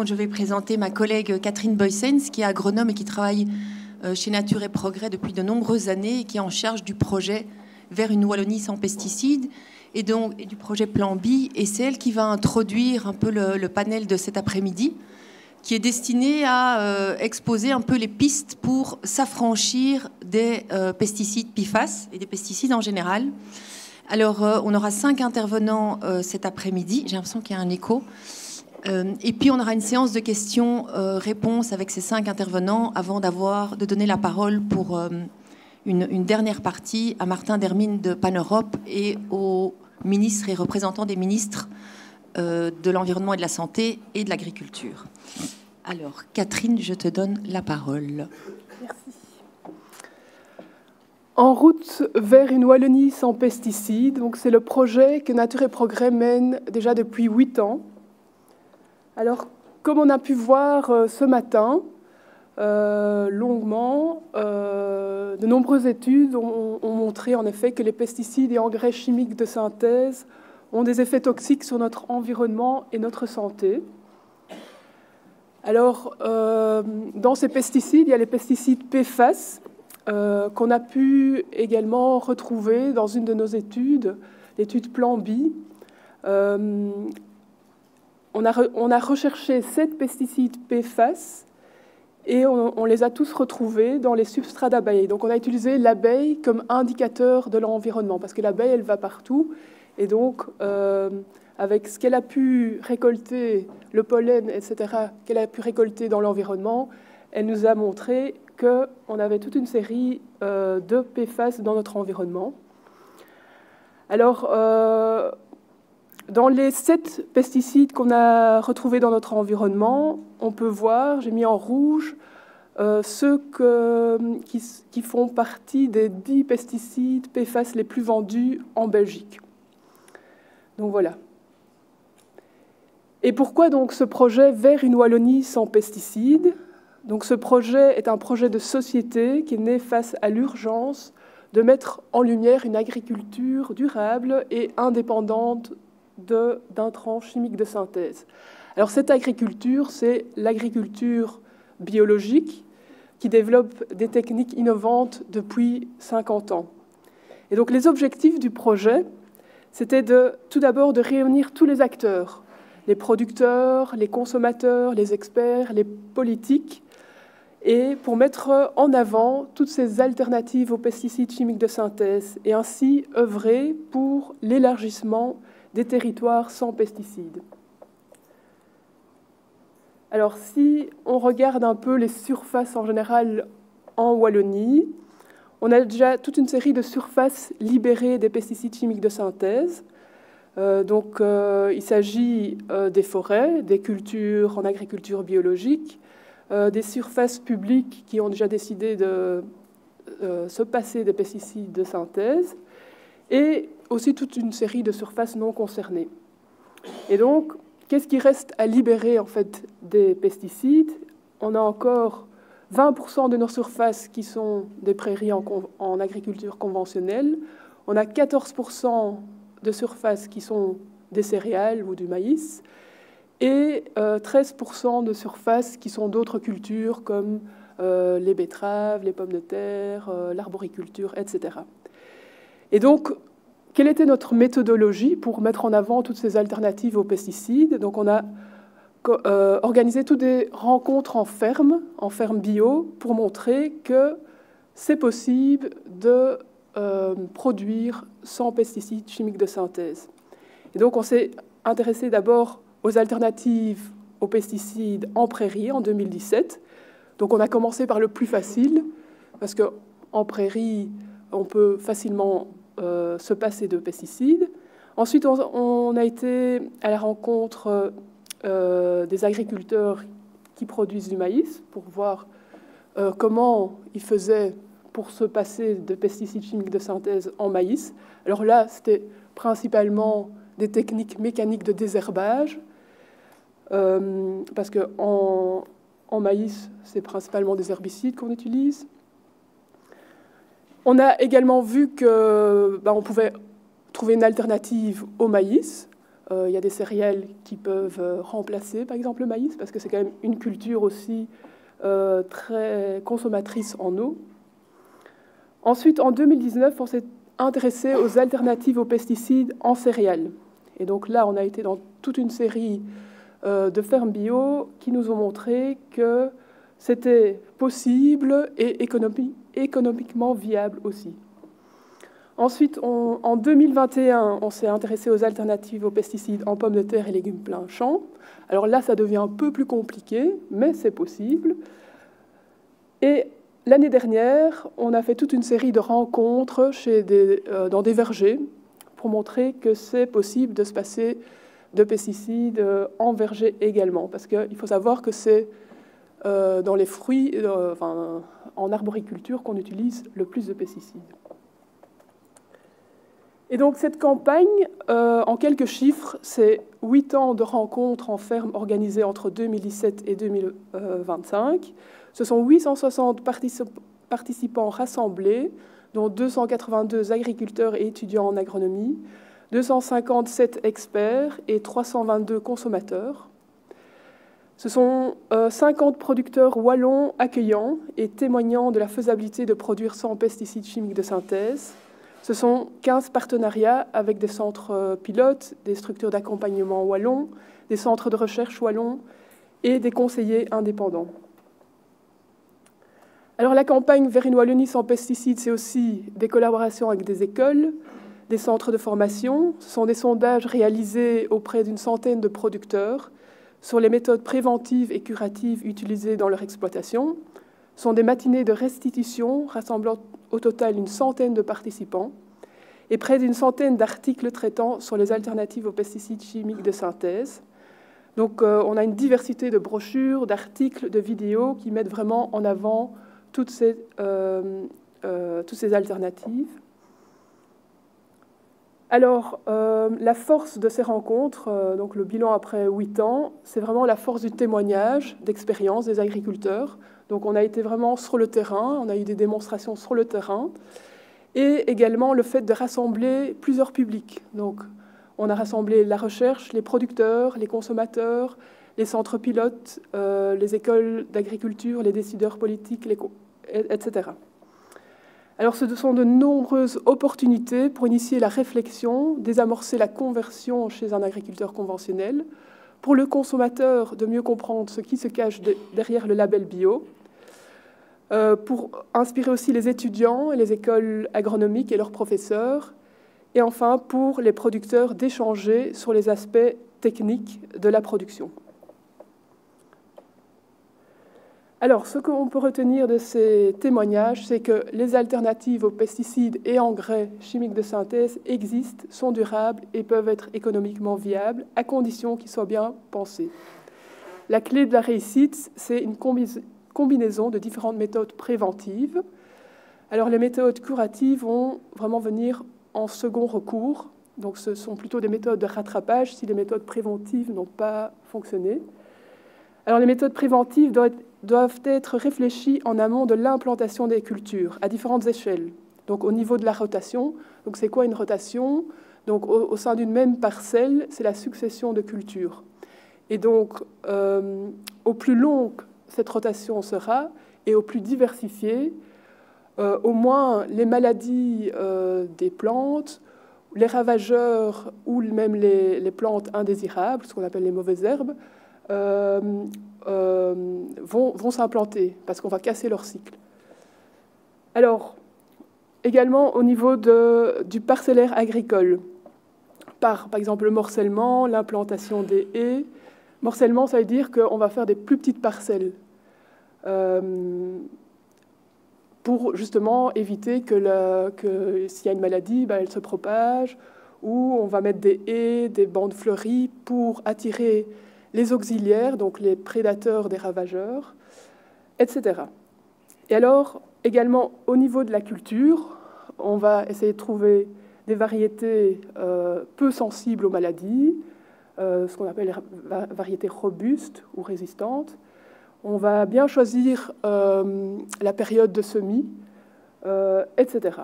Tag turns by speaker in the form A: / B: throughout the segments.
A: Je vais présenter ma collègue Catherine Boyssens, qui est agronome et qui travaille chez Nature et Progrès depuis de nombreuses années et qui est en charge du projet Vers une Wallonie sans pesticides et du projet Plan B. Et c'est elle qui va introduire un peu le panel de cet après-midi, qui est destiné à exposer un peu les pistes pour s'affranchir des pesticides PFAS et des pesticides en général. Alors, on aura 5 intervenants cet après-midi. J'ai l'impression qu'il y a un écho. Et puis on aura une séance de questions-réponses avec ces 5 intervenants avant de donner la parole pour une dernière partie à Martin Dermine de Pan-Europe et aux ministres et représentants des ministres de l'Environnement et de la Santé et de l'Agriculture. Alors, Catherine, je te donne la parole.
B: Merci. En route vers une Wallonie sans pesticides, donc c'est le projet que Nature et Progrès mène déjà depuis 8 ans. Alors, comme on a pu voir ce matin, longuement, de nombreuses études ont montré en effet que les pesticides et engrais chimiques de synthèse ont des effets toxiques sur notre environnement et notre santé. Alors, dans ces pesticides, il y a les pesticides PFAS qu'on a pu également retrouver dans une de nos études, l'étude Plan B. On a recherché 7 pesticides PFAS et on les a tous retrouvés dans les substrats d'abeilles. Donc on a utilisé l'abeille comme indicateur de l'environnement parce que l'abeille, elle va partout. Et donc, avec ce qu'elle a pu récolter, le pollen, etc., qu'elle a pu récolter dans l'environnement, elle nous a montré qu'on avait toute une série de PFAS dans notre environnement. Alors, dans les 7 pesticides qu'on a retrouvés dans notre environnement, on peut voir, j'ai mis en rouge, ceux qui font partie des 10 pesticides PFAS les plus vendus en Belgique. Donc voilà. Et pourquoi donc ce projet Vers une Wallonie sans pesticides? Donc ce projet est un projet de société qui est né face à l'urgence de mettre en lumière une agriculture durable et indépendante d'intrants chimiques de synthèse. Alors cette agriculture, c'est l'agriculture biologique qui développe des techniques innovantes depuis 50 ans. Et donc les objectifs du projet, c'était tout d'abord de réunir tous les acteurs, les producteurs, les consommateurs, les experts, les politiques, et pour mettre en avant toutes ces alternatives aux pesticides chimiques de synthèse et ainsi œuvrer pour l'élargissement des territoires sans pesticides. Alors, si on regarde un peu les surfaces en général en Wallonie, on a déjà toute une série de surfaces libérées des pesticides chimiques de synthèse. Il s'agit des forêts, des cultures en agriculture biologique, des surfaces publiques qui ont déjà décidé de se passer des pesticides de synthèse, et aussi toute une série de surfaces non concernées. Et donc, qu'est-ce qui reste à libérer en fait des pesticides? On a encore 20% de nos surfaces qui sont des prairies en agriculture conventionnelle. On a 14% de surfaces qui sont des céréales ou du maïs et 13% de surfaces qui sont d'autres cultures comme les betteraves, les pommes de terre, l'arboriculture, etc. Et donc, quelle était notre méthodologie pour mettre en avant toutes ces alternatives aux pesticides? Donc, on a organisé toutes des rencontres en ferme bio, pour montrer que c'est possible de produire sans pesticides chimiques de synthèse. Et donc, on s'est intéressé d'abord aux alternatives aux pesticides en prairie en 2017. Donc, on a commencé par le plus facile, parce qu'en prairie, on peut facilement se passer de pesticides. Ensuite, on a été à la rencontre des agriculteurs qui produisent du maïs pour voir comment ils faisaient pour se passer de pesticides chimiques de synthèse en maïs. Alors là, c'était principalement des techniques mécaniques de désherbage, parce qu'en maïs, c'est principalement des herbicides qu'on utilise. On a également vu qu'on pouvait trouver une alternative au maïs Il y a des céréales qui peuvent remplacer, par exemple, le maïs, parce que c'est quand même une culture aussi très consommatrice en eau. Ensuite, en 2019, on s'est intéressé aux alternatives aux pesticides en céréales. Et donc là, on a été dans toute une série de fermes bio qui nous ont montré que c'était possible et économiquement viable aussi. Ensuite, en 2021, on s'est intéressé aux alternatives aux pesticides en pommes de terre et légumes plein champ. Alors là, ça devient un peu plus compliqué, mais c'est possible. Et l'année dernière, on a fait toute une série de rencontres dans des vergers pour montrer que c'est possible de se passer de pesticides en verger également. Parce qu'il faut savoir que c'est dans les fruits, en arboriculture, qu'on utilise le plus de pesticides. Et donc cette campagne, en quelques chiffres, c'est 8 ans de rencontres en ferme organisées entre 2017 et 2025. Ce sont 860 participants rassemblés, dont 282 agriculteurs et étudiants en agronomie, 257 experts et 322 consommateurs. Ce sont 50 producteurs wallons accueillants et témoignant de la faisabilité de produire sans pesticides chimiques de synthèse. Ce sont 15 partenariats avec des centres pilotes, des structures d'accompagnement wallons, des centres de recherche wallons et des conseillers indépendants. Alors la campagne vers une Wallonie sans pesticides, c'est aussi des collaborations avec des écoles, des centres de formation. Ce sont des sondages réalisés auprès d'une centaine de producteurs sur les méthodes préventives et curatives utilisées dans leur exploitation. Ce sont des matinées de restitution rassemblant au total une centaine de participants et près d'une centaine d'articles traitant sur les alternatives aux pesticides chimiques de synthèse. Donc on a une diversité de brochures, d'articles, de vidéos qui mettent vraiment en avant toutes ces alternatives. Alors, la force de ces rencontres, donc le bilan après 8 ans, c'est vraiment la force du témoignage, d'expérience des agriculteurs. Donc on a été vraiment sur le terrain, on a eu des démonstrations sur le terrain, et également le fait de rassembler plusieurs publics. Donc on a rassemblé la recherche, les producteurs, les consommateurs, les centres pilotes, les écoles d'agriculture, les décideurs politiques, etc. Alors ce sont de nombreuses opportunités pour initier la réflexion, désamorcer la conversion chez un agriculteur conventionnel, pour le consommateur de mieux comprendre ce qui se cache derrière le label bio, pour inspirer aussi les étudiants et les écoles agronomiques et leurs professeurs, et enfin pour les producteurs d'échanger sur les aspects techniques de la production. Alors, ce qu'on peut retenir de ces témoignages, c'est que les alternatives aux pesticides et engrais chimiques de synthèse existent, sont durables et peuvent être économiquement viables, à condition qu'ils soient bien pensés. La clé de la réussite, c'est une combinaison de différentes méthodes préventives. Alors, les méthodes curatives vont vraiment venir en second recours. Donc, ce sont plutôt des méthodes de rattrapage si les méthodes préventives n'ont pas fonctionné. Alors, les méthodes préventives doivent être réfléchies en amont de l'implantation des cultures, à différentes échelles. Donc, au niveau de la rotation, donc c'est quoi une rotation? Donc, au sein d'une même parcelle, c'est la succession de cultures. Et donc, au plus longue cette rotation sera, et au plus diversifiée, au moins les maladies des plantes, les ravageurs ou même les plantes indésirables, ce qu'on appelle les mauvaises herbes, vont s'implanter parce qu'on va casser leur cycle. Alors, également au niveau du parcellaire agricole, par exemple le morcellement, l'implantation des haies. Morcellement, ça veut dire qu'on va faire des plus petites parcelles pour justement éviter que s'il y a une maladie, elle se propage, ou on va mettre des haies, des bandes fleuries pour attirer les auxiliaires, donc les prédateurs des ravageurs, etc. Et alors, également, au niveau de la culture, on va essayer de trouver des variétés peu sensibles aux maladies, ce qu'on appelle les variétés robustes ou résistantes. On va bien choisir la période de semis, etc.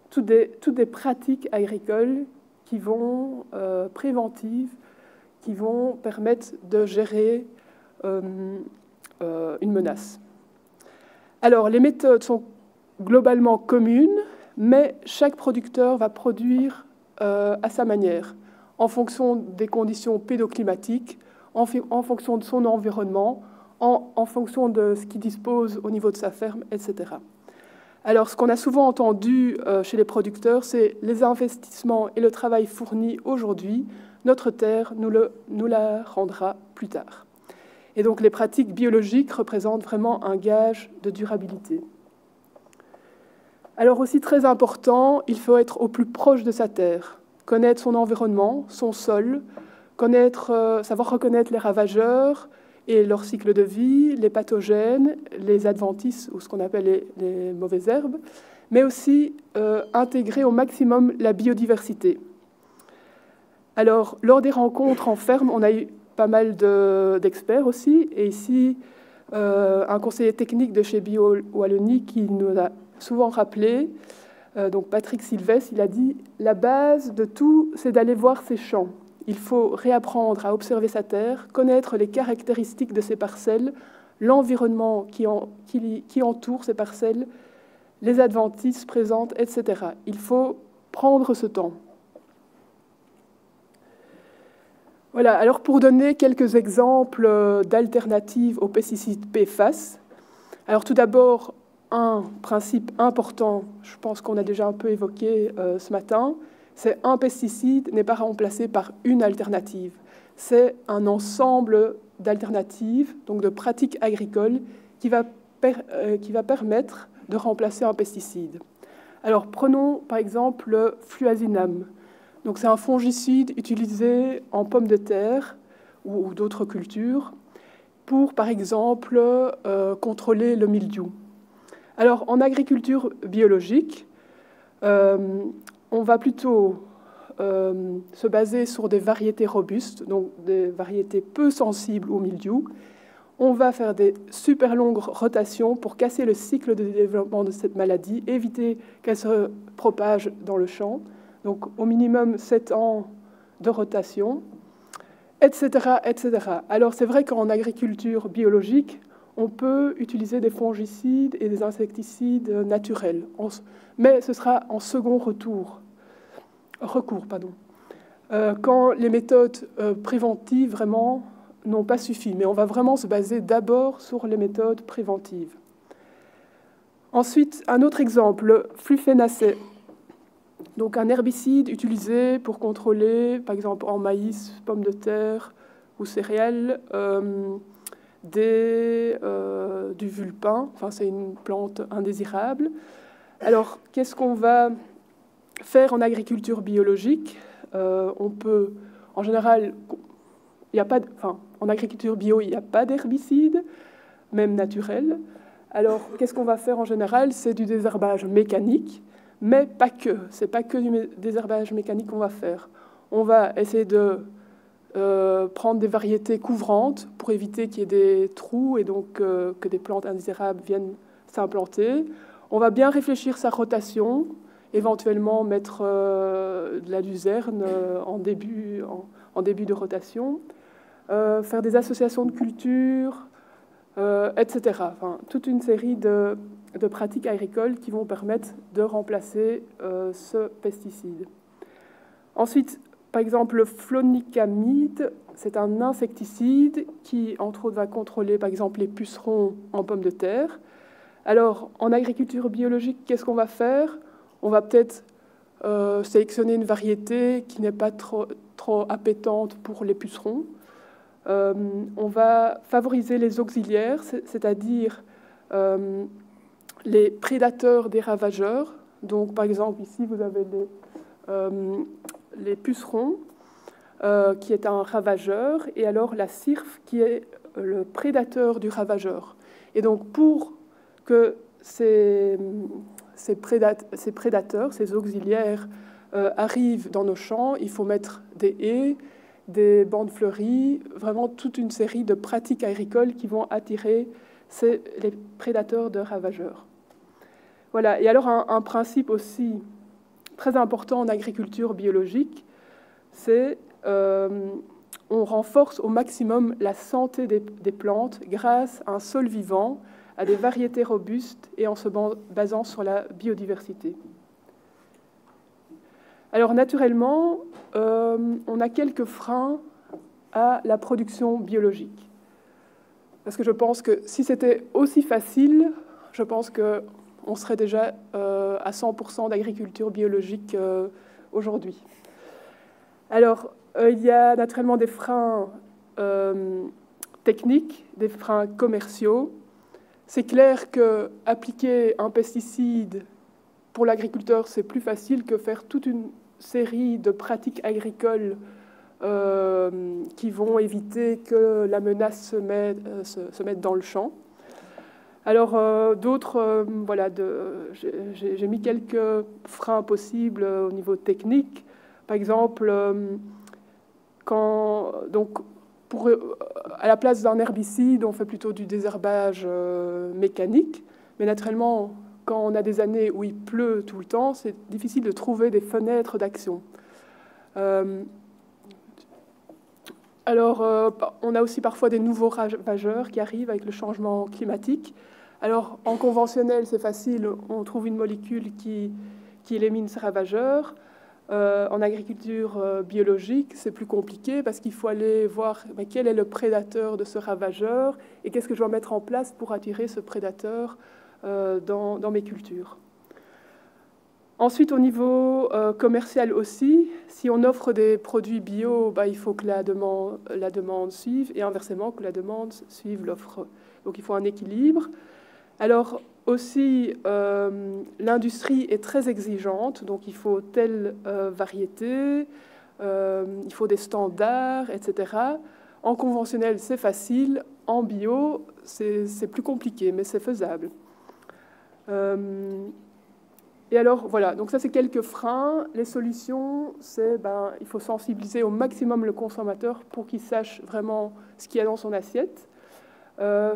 B: Toutes des pratiques agricoles qui vont préventives, qui vont permettre de gérer une menace. Alors, les méthodes sont globalement communes, mais chaque producteur va produire à sa manière, en fonction des conditions pédoclimatiques, en fonction de son environnement, en fonction de ce qu'il dispose au niveau de sa ferme, etc. Alors, ce qu'on a souvent entendu chez les producteurs, c'est les investissements et le travail fournis aujourd'hui, notre terre nous la rendra plus tard. Et donc, les pratiques biologiques représentent vraiment un gage de durabilité. Alors aussi, très important, il faut être au plus proche de sa terre, connaître son environnement, son sol, savoir reconnaître les ravageurs et leur cycle de vie, les pathogènes, les adventices, ou ce qu'on appelle les mauvaises herbes, mais aussi intégrer au maximum la biodiversité. Alors, lors des rencontres en ferme, on a eu pas mal d'experts aussi, et ici, un conseiller technique de chez Bio Wallonie qui nous a souvent rappelé, donc Patrick Sylvestre, il a dit « La base de tout, c'est d'aller voir ses champs. Il faut réapprendre à observer sa terre, connaître les caractéristiques de ses parcelles, l'environnement qui entoure ces parcelles, les adventices présentes, etc. Il faut prendre ce temps. » Voilà, alors pour donner quelques exemples d'alternatives aux pesticides PFAS, alors tout d'abord, un principe important, je pense qu'on a déjà un peu évoqué ce matin, c'est un pesticide n'est pas remplacé par une alternative. C'est un ensemble d'alternatives, donc de pratiques agricoles, qui va permettre de remplacer un pesticide. Alors prenons par exemple le fluazinam. Donc c'est un fongicide utilisé en pommes de terre ou d'autres cultures pour par exemple contrôler le mildiou. Alors en agriculture biologique, on va plutôt se baser sur des variétés robustes, donc des variétés peu sensibles au mildiou. On va faire des super longues rotations pour casser le cycle de développement de cette maladie, éviter qu'elle se propage dans le champ. Donc au minimum 7 ans de rotation, etc., etc. Alors c'est vrai qu'en agriculture biologique, on peut utiliser des fongicides et des insecticides naturels, mais ce sera en second recours, quand les méthodes préventives vraiment n'ont pas suffi. Mais on va vraiment se baser d'abord sur les méthodes préventives. Ensuite, un autre exemple, le flufénacée. Donc un herbicide utilisé pour contrôler, par exemple en maïs, pommes de terre ou céréales, du vulpin. Enfin, c'est une plante indésirable. Alors, qu'est-ce qu'on va faire en agriculture biologique? On peut, en général, en agriculture bio, il n'y a pas d'herbicide, même naturel. Alors, qu'est-ce qu'on va faire en général? C'est du désherbage mécanique, mais pas que. C'est pas que du désherbage mécanique qu'on va faire. On va essayer de prendre des variétés couvrantes pour éviter qu'il y ait des trous et donc que des plantes indésirables viennent s'implanter. On va bien réfléchir sa rotation, éventuellement mettre de la luzerne en début de rotation, faire des associations de cultures, etc. Enfin, toute une série de pratiques agricoles qui vont permettre de remplacer ce pesticide. Ensuite, par exemple, le flonicamide, c'est un insecticide qui, entre autres, va contrôler, par exemple, les pucerons en pommes de terre. Alors, en agriculture biologique, qu'est-ce qu'on va faire? On va peut-être sélectionner une variété qui n'est pas trop appétante pour les pucerons. On va favoriser les auxiliaires, c'est-à-dire les prédateurs des ravageurs. Donc, par exemple, ici, vous avez les pucerons, qui est un ravageur, et alors la cirfe, qui est le prédateur du ravageur. Et donc, pour que ces prédateurs, ces auxiliaires, arrivent dans nos champs, il faut mettre des haies, des bandes fleuries, vraiment toute une série de pratiques agricoles qui vont attirer les prédateurs de ravageurs. Voilà. Et alors, un principe aussi très important en agriculture biologique, c'est on renforce au maximum la santé des plantes grâce à un sol vivant, à des variétés robustes et en se basant sur la biodiversité. Alors naturellement, on a quelques freins à la production biologique. Parce que je pense que si c'était aussi facile, je pense qu'on serait déjà à 100% d'agriculture biologique aujourd'hui. Alors, il y a naturellement des freins techniques, des freins commerciaux. C'est clair qu'appliquer un pesticide pour l'agriculteur, c'est plus facile que faire toute une série de pratiques agricoles qui vont éviter que la menace se mette dans le champ. Alors, voilà, j'ai mis quelques freins possibles au niveau technique. Par exemple, à la place d'un herbicide, on fait plutôt du désherbage mécanique. Mais naturellement, quand on a des années où il pleut tout le temps, c'est difficile de trouver des fenêtres d'action. Alors, on a aussi parfois des nouveaux ravageurs qui arrivent avec le changement climatique. Alors, en conventionnel, c'est facile, on trouve une molécule qui élimine ces ravageurs. En agriculture biologique, c'est plus compliqué parce qu'il faut aller voir quel est le prédateur de ce ravageur et qu'est-ce que je dois mettre en place pour attirer ce prédateur dans mes cultures. Ensuite, au niveau commercial aussi, si on offre des produits bio, il faut que la demande suive et inversement que la demande suive l'offre. Donc il faut un équilibre. Alors aussi, l'industrie est très exigeante, donc il faut telle variété, il faut des standards, etc. En conventionnel, c'est facile. En bio, c'est plus compliqué, mais c'est faisable. Et alors, voilà, donc ça, c'est quelques freins. Les solutions, c'est il faut sensibiliser au maximum le consommateur pour qu'il sache vraiment ce qu'il y a dans son assiette.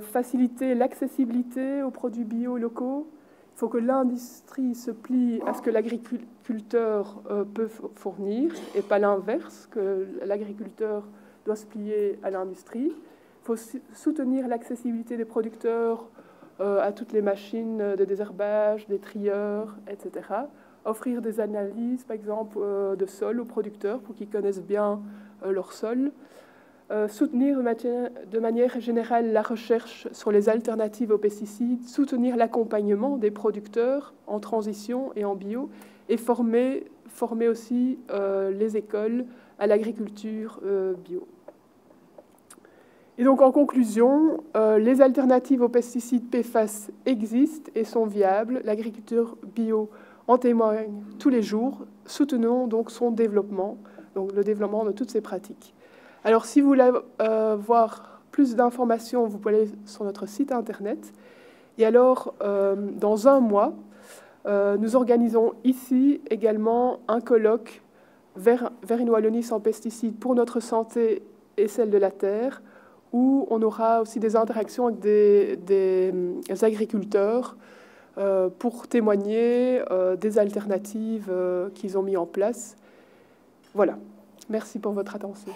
B: Faciliter l'accessibilité aux produits bio locaux. Il faut que l'industrie se plie à ce que l'agriculteur peut fournir et pas l'inverse, que l'agriculteur doit se plier à l'industrie. Il faut soutenir l'accessibilité des producteurs à toutes les machines de désherbage, des trieurs, etc. Offrir des analyses, par exemple, de sol aux producteurs pour qu'ils connaissent bien leur sol. Soutenir de manière générale la recherche sur les alternatives aux pesticides, soutenir l'accompagnement des producteurs en transition et en bio, et former aussi les écoles à l'agriculture bio. Et donc en conclusion, les alternatives aux pesticides PFAS existent et sont viables. L'agriculture bio en témoigne tous les jours. Soutenons donc son développement, donc le développement de toutes ces pratiques. Alors, si vous voulez voir plus d'informations, vous pouvez aller sur notre site internet. Et alors, dans un mois, nous organisons ici également un colloque vers une Wallonie sans pesticides pour notre santé et celle de la terre, où on aura aussi des interactions avec des agriculteurs pour témoigner des alternatives qu'ils ont mis en place. Voilà. Merci pour votre attention.